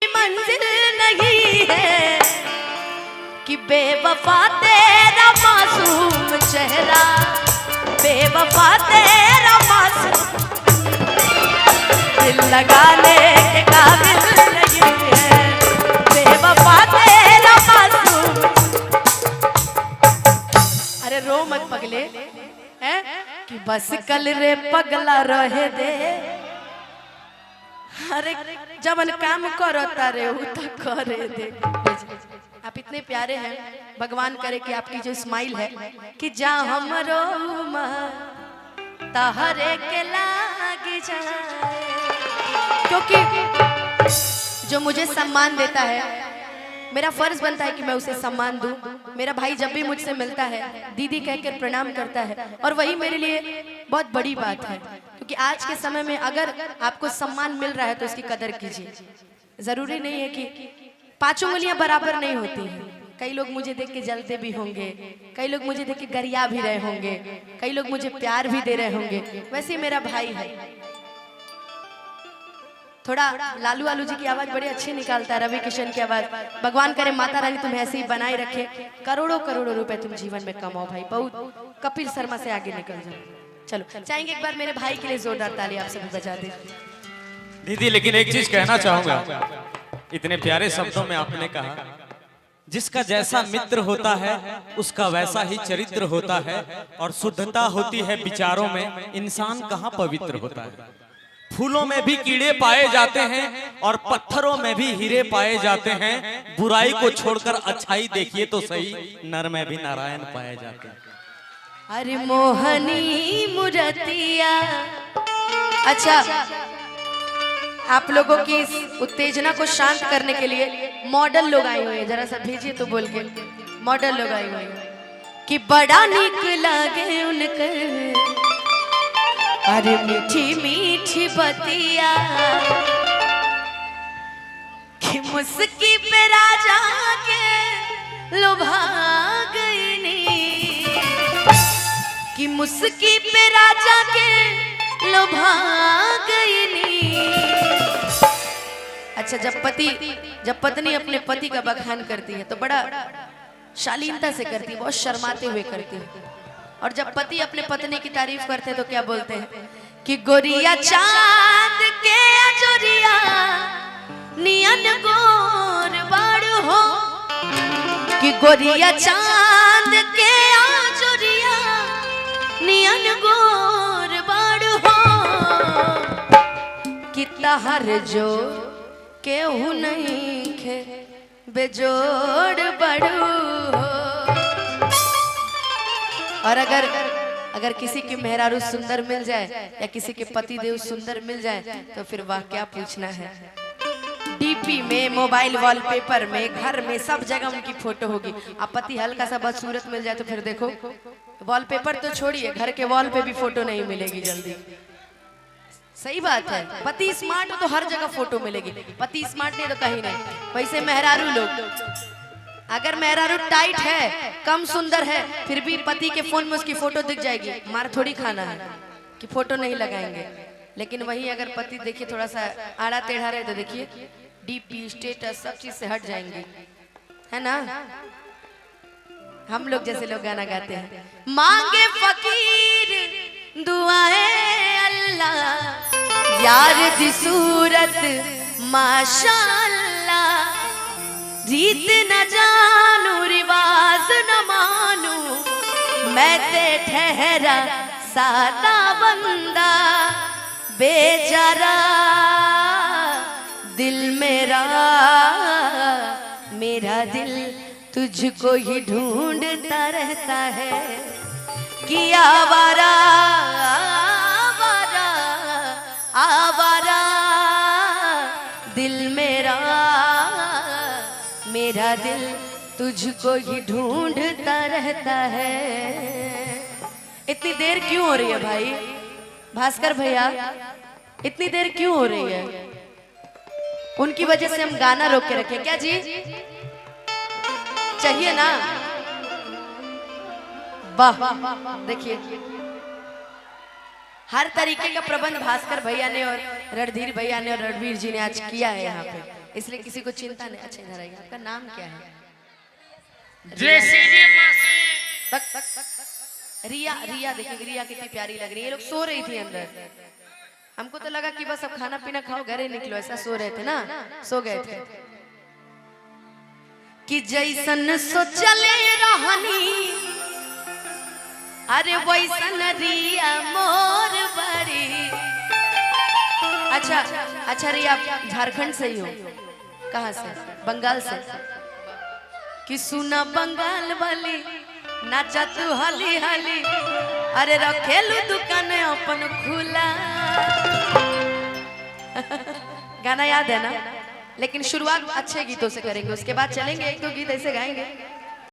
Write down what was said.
मंजिल नहीं है कि बेवफा तेरा मासूम चेहरा, बेवफा तेरा मासूम दिल लगाने के काबिल नहीं है, बेवफा तेरा मासूम। अरे रो मत पगले हैं कि बस कल रे पगला रहे दे। अरे जब काम करो तारे करे दे। आप इतने प्यारे हैं, भगवान करे कि आपकी जो स्माइल है कि जा हमरो तहरे के लाग जाए, क्योंकि जो मुझे सम्मान देता है मेरा फर्ज बनता है कि मैं उसे सम्मान दूं। मेरा भाई जब भी मुझसे मिलता है दीदी कहकर प्रणाम करता है और वही मेरे लिए बहुत बड़ी बात है, क्योंकि आज के समय में अगर आपको सम्मान मिल रहा है तो उसकी कदर कीजिए। जरूरी नहीं है कि पांचों उंगलियां बराबर नहीं होती हैं। कई लोग मुझे देख के जलते भी होंगे, कई लोग मुझे देख के गरिया भी रहे होंगे, कई लोग मुझे प्यार भी दे रहे होंगे। वैसे मेरा भाई है, थोड़ा लालू आलू जी की आवाज बड़ी अच्छी निकालता है, रवि किशन की आवाज। भगवान करे माता रानी तुम्हें ऐसे ही बनाए रखे, करोड़ों करोड़ों रुपए तुम जीवन में कमाओ भाई, बहुत कपिल शर्मा से आगे निकल जाओ। चलो चाहेंगे एक बार मेरे भाई के लिए जोरदार ताली आप सभी बजा दे। दीदी लेकिन एक चीज कहना चाहूंगा, इतने प्यारे शब्दों में आपने कहा जिसका जैसा मित्र होता है उसका वैसा ही चरित्र होता है, और शुद्धता होती है विचारों में, इंसान कहाँ पवित्र होता है। फूलों में भी कीड़े पाए जाते हैं और पत्थरों में भी हीरे पाए जाते हैं, बुराई को छोड़कर अच्छाई देखिए तो सही, नर में भी नारायण पाए जाते हैं। अरे मोहनी मुरतिया। अच्छा, आप लोगों की इस उत्तेजना को शांत करने के लिए मॉडल लोग आए हुए हैं, जरा सा भेजिए तो बोल के। मॉडल लोग आए हुए हैं कि बड़ा निक लागे उनके, अरे मीठी मीठी बतिया कि मुस्की पे राजा के लुभा गई नी, कि मुस्की पे राजा के लुभा गई नी। अच्छा, जब पत्नी अपने पति का बखान करती है तो बड़ा शालीनता से करती है, बहुत शर्माते हुए करती है। और जब पति अपने पत्नी की तारीफ करते हैं तो क्या बोलते हैं कि गोरिया चांद के अजोरिया नियन गोर बाड़ हो, कि गोरिया चांद के अजोरिया नियन गोर बाड़ हो, कि तहर जो केहू नहीं खे बेजोड़ बड़ू हो। और अगर किसी की मेहरारू सुंदर मिल जाए या किसी के पति देव सुंदर मिल जाए तो फिर वाह क्या पूछना है। डीपी में, मोबाइल वॉलपेपर में, घर में, सब जगह उनकी फोटो होगी। अब पति हल्का सा बदसूरत मिल जाए तो फिर देखो, वॉलपेपर तो छोड़िए, घर के वॉल पे भी फोटो नहीं मिलेगी जल्दी। सही बात है, पति स्मार्ट हो तो हर जगह फोटो मिलेगी, पति स्मार्ट नहीं तो कहीं नहीं। वैसे मेहरारू लोग, अगर मेहरारू टाइट है, कम सुंदर है, फिर भी पति के फोन में उसकी फोटो दिख जाएगी, मार थोड़ी खाना है कि फोटो नहीं लगाएंगे। लेकिन वही अगर पति देखिए थोड़ा सा आड़ा टेढ़ा रहे तो देखिए डीपी, स्टेटस, सब चीज से हट जाएंगे, है ना। हम लोग जैसे लोग गाना गाते हैं, मांगे फकीर दुआएं अल्लाह, यार दी सूरत माशाअल्लाह, रीत न जानू रिवाज न मानू, मैं ते ठहरा सादा बंदा, बेचारा दिल मेरा, मेरा दिल तुझको ही ढूंढता रहता है, कि आवारा आवारा आवारा दिल मेरा, मेरा दिल तुझको ही ढूंढता रहता है। इतनी देर क्यों हो रही है भाई भास्कर भैया, इतनी देर क्यों हो रही है? उनकी वजह से हम गाना रोक के रखे क्या जी? चाहिए ना? वाह, देखिए हर तरीके का प्रबंध भास्कर भैया ने और रणधीर भैया ने और रणवीर जी ने आज किया है यहाँ पे। इसलिए किसी को चिंता नहीं। अच्छा इधर आइए, आपका नाम क्या है? JCB machine. तक तक तक रिया, रिया देखिए रिया कितनी प्यारी लग रही है। ये लोग सो रही थी अंदर, हमको तो लगा कि बस अब खाना पीना खाओ घरे निकलो, ऐसा सो रहे थे ना, सो गए थे। कि जैसन सोचले रहनी अरे वैसन रिया मोर बड़ी। अच्छा अच्छा रिया आप झारखंड से ही हो? कहाँ से? बंगाल से। कि सुना बंगाल वाली नाचा तू हली हली, अरे रखेलू दुकान अपन खुला। गाना याद है ना? लेकिन शुरुआत अच्छे गीतों से करेंगे, उसके बाद चलेंगे एक दो गीत ऐसे गाएंगे।